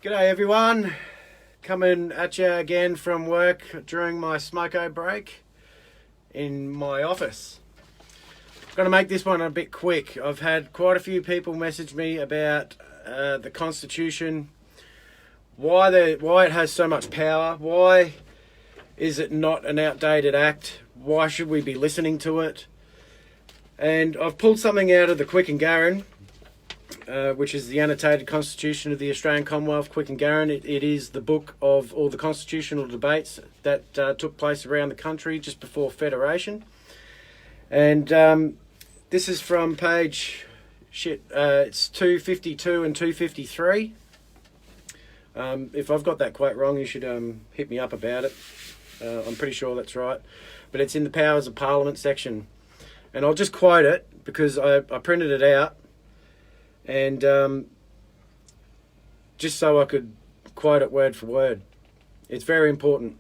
G'day everyone, coming at you again from work during my smoko break in my office. I'm going to make this one a bit quick. I've had quite a few people message me about the Constitution, why it has so much power, why is it not an outdated act, why should we be listening to it, and I've pulled something out of the Quick and Garran, which is the annotated Constitution of the Australian Commonwealth, Quick and Garran. It is the book of all the constitutional debates that took place around the country just before Federation. And this is from page, it's 252 and 253. If I've got that quite wrong, you should hit me up about it. I'm pretty sure that's right. But it's in the Powers of Parliament section. And I'll just quote it because I printed it out. And just so I could quote it word for word. It's very important.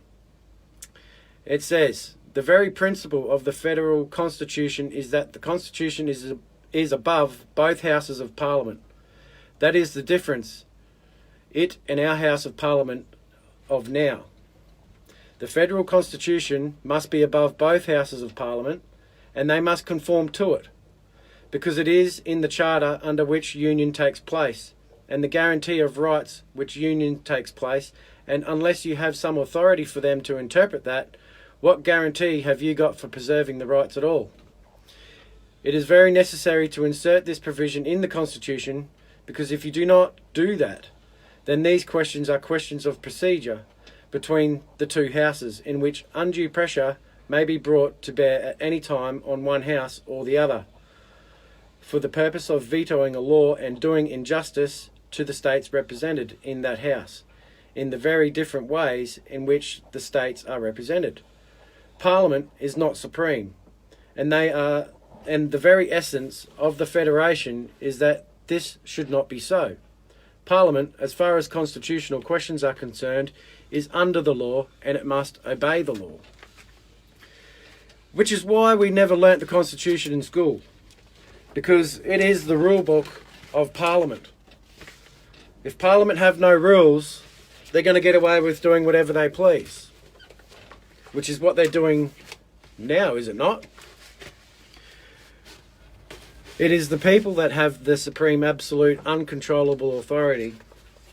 It says, the very principle of the federal constitution is that the constitution is above both houses of parliament. That is the difference, it and our house of parliament of now. The federal constitution must be above both houses of parliament, and they must conform to it, because it is in the charter under which union takes place, and the guarantee of rights which union takes place, and unless you have some authority for them to interpret that, what guarantee have you got for preserving the rights at all? It is very necessary to insert this provision in the Constitution, because if you do not do that, then these questions are questions of procedure between the two houses, in which undue pressure may be brought to bear at any time on one house or the other, for the purpose of vetoing a law and doing injustice to the states represented in that house, in the very different ways in which the states are represented. Parliament is not supreme, and the very essence of the Federation is that this should not be so. Parliament, as far as constitutional questions are concerned, is under the law, and it must obey the law. Which is why we never learnt the Constitution in school, because it is the rule book of Parliament. If Parliament have no rules, they're going to get away with doing whatever they please, which is what they're doing now, is it not? It is the people that have the supreme, absolute, uncontrollable authority.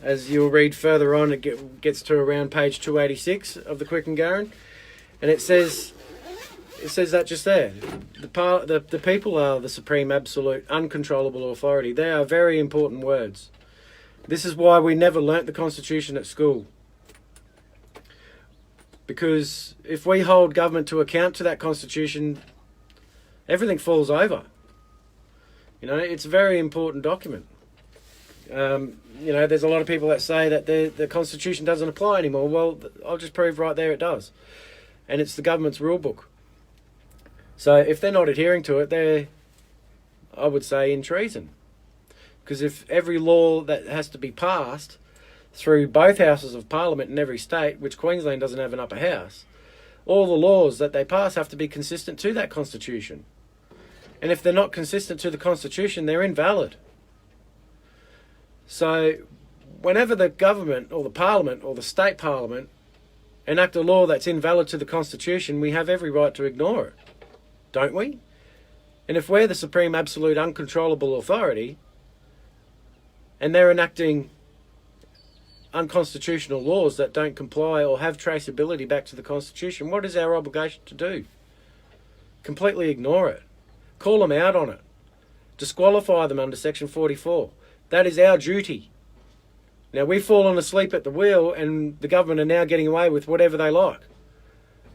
As you'll read further on, it gets to around page 286 of the Quick and Garran, and it says that just there. The people are the supreme, absolute, uncontrollable authority. They are very important words. This is why we never learnt the Constitution at school. Because if we hold government to account to that Constitution, everything falls over. You know, it's a very important document. There's a lot of people that say that the Constitution doesn't apply anymore. Well, I'll just prove right there it does. And it's the government's rule book. So if they're not adhering to it, they're, I would say, in treason. Because if every law that has to be passed through both houses of parliament in every state, which Queensland doesn't have an upper house, all the laws that they pass have to be consistent to that Constitution. And if they're not consistent to the Constitution, they're invalid. So whenever the government or the parliament or the state parliament enact a law that's invalid to the Constitution, we have every right to ignore it. Don't we? And if we're the supreme, absolute, uncontrollable authority, and they're enacting unconstitutional laws that don't comply or have traceability back to the Constitution, what is our obligation to do? Completely ignore it. Call them out on it. Disqualify them under Section 44. That is our duty. Now, we've fallen asleep at the wheel, and the government are now getting away with whatever they like.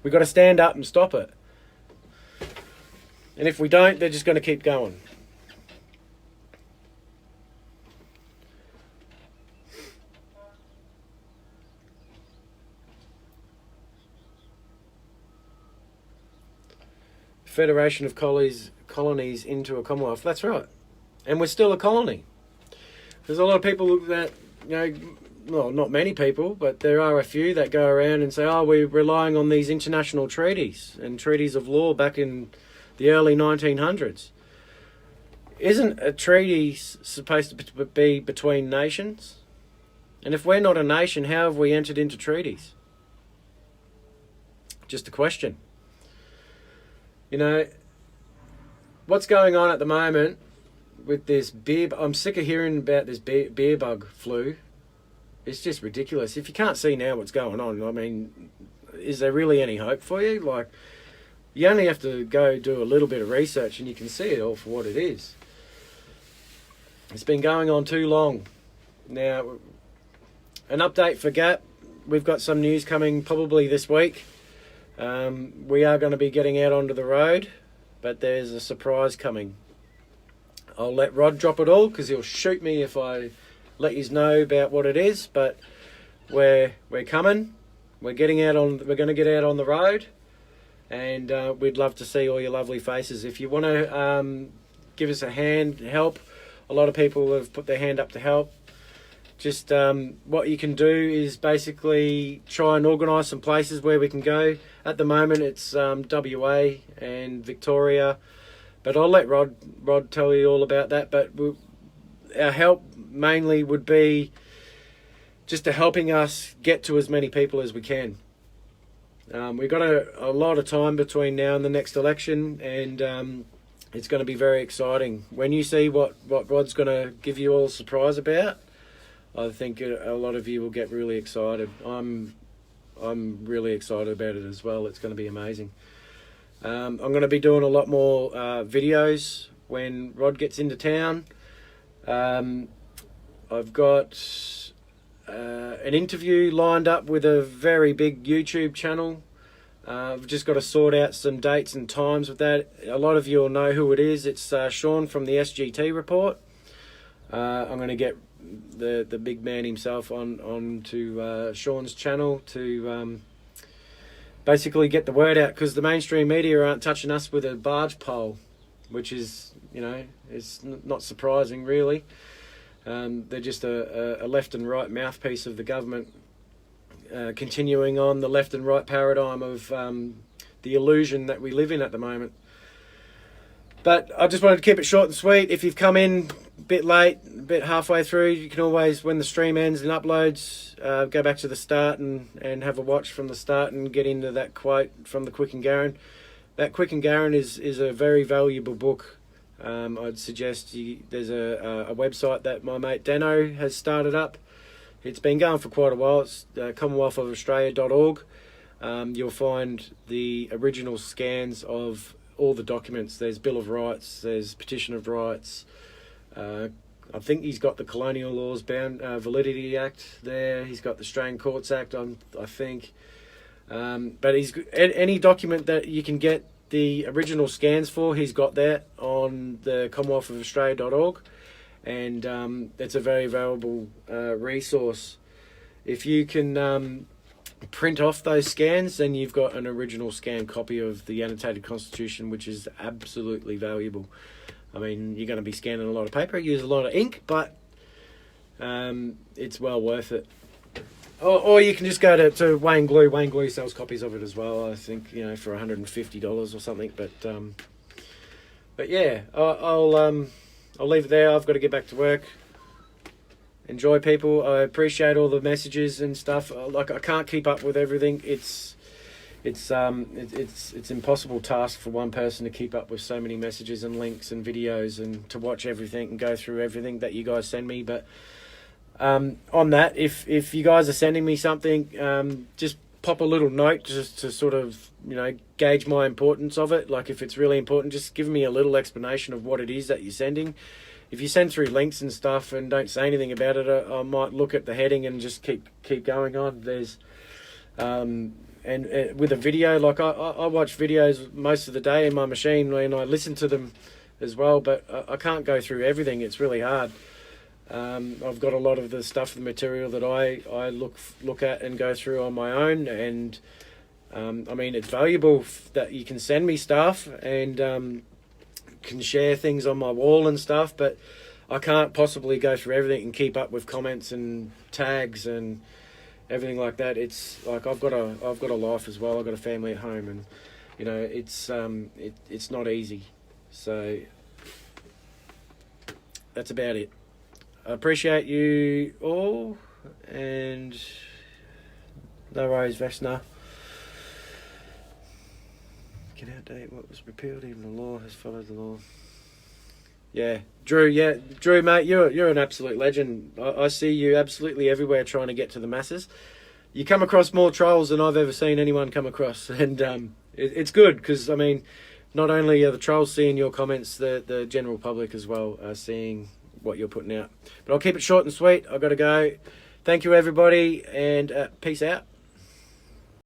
We've got to stand up and stop it. And if we don't, they're just going to keep going. Federation of colonies into a Commonwealth. That's right. And we're still a colony. There's a lot of people that, well, not many people, but there are a few that go around and say, oh, we're relying on these international treaties and treaties of law back in the early 1900s. Isn't a treaty supposed to be between nations? And if we're not a nation, how have we entered into treaties? Just a question. You know, what's going on at the moment with this beer... I'm sick of hearing about this beer bug flu. It's just ridiculous. If you can't see now what's going on, I mean, is there really any hope for you? Like, you only have to go do a little bit of research and you can see it all for what it is. It's been going on too long. Now, an update for GAP. We've got some news coming probably this week. We are going to be getting out onto the road, but there's a surprise coming. I'll let Rod drop it all because he'll shoot me if I let you know about what it is. But we're coming. We're getting out on. We're going to get out on the road, and we'd love to see all your lovely faces. If you want to give us a hand, help. A lot of people have put their hand up to help. Just what you can do is basically try and organise some places where we can go. At the moment it's WA and Victoria, but I'll let Rod tell you all about that. But our help mainly would be just to helping us get to as many people as we can. We've got a lot of time between now and the next election, and it's going to be very exciting. When you see what Rod's going to give you all a surprise about, I think a lot of you will get really excited. I'm really excited about it as well. It's going to be amazing. I'm going to be doing a lot more videos when Rod gets into town. I've got an interview lined up with a very big YouTube channel. I've just got to sort out some dates and times with that. A lot of you will know who it is. It's Sean from the SGT Report. I'm going to get the big man himself on to Sean's channel to basically get the word out, because the mainstream media aren't touching us with a barge pole, which is, you know, it's not surprising really. They're just a left and right mouthpiece of the government, continuing on the left and right paradigm of the illusion that we live in at the moment. But I just wanted to keep it short and sweet. If you've come in a bit late, a bit halfway through, you can always, when the stream ends and uploads, go back to the start and have a watch from the start and get into that quote from the Quick and Garran. That Quick and Garran is a very valuable book. I'd suggest there's a website that my mate Dano has started up. It's been going for quite a while. It's commonwealthofaustralia.org. You'll find the original scans of all the documents. There's Bill of Rights, there's Petition of Rights. I think he's got the Colonial Laws Validity Act there. He's got the Australian Courts Act, I think. But he's any document that you can get the original scans for, he's got that on the commonwealthofaustralia.org. And it's a very valuable resource. If you can print off those scans, then you've got an original scanned copy of the annotated Constitution, which is absolutely valuable. I mean, you're going to be scanning a lot of paper, use a lot of ink, but it's well worth it. Or you can just go to Wayne Glue. Wayne Glue sells copies of it as well, I think, you know, for $150 or something. But yeah, I'll leave it there. I've got to get back to work. Enjoy, people. I appreciate all the messages and stuff. Like, I can't keep up with everything. It's impossible task for one person to keep up with so many messages and links and videos and to watch everything and go through everything that you guys send me. But on that, if you guys are sending me something, just pop a little note just to sort of, you know, gauge my importance of it. Like, if it's really important, just give me a little explanation of what it is that you're sending. If you send through links and stuff and don't say anything about it, I might look at the heading and just keep going on. There's and with a video, like I watch videos most of the day in my machine and I listen to them as well, but I can't go through everything. It's really hard. I've got a lot of the stuff, the material that I look at and go through on my own, and I mean, it's valuable that you can send me stuff and can share things on my wall and stuff, but I can't possibly go through everything and keep up with comments and tags and everything like that. It's like I've got a life as well. I've got a family at home, and you know, it's not easy. So that's about it. I appreciate you all. and no worries, Vesna. Get outdate what was repealed, even the law has followed the law. Yeah, Drew, mate, you're an absolute legend. I see you absolutely everywhere trying to get to the masses. You come across more trolls than I've ever seen anyone come across, and it's good because, I mean, not only are the trolls seeing your comments, the general public as well are seeing what you're putting out. But I'll keep it short and sweet. I've got to go. Thank you, everybody, and peace out.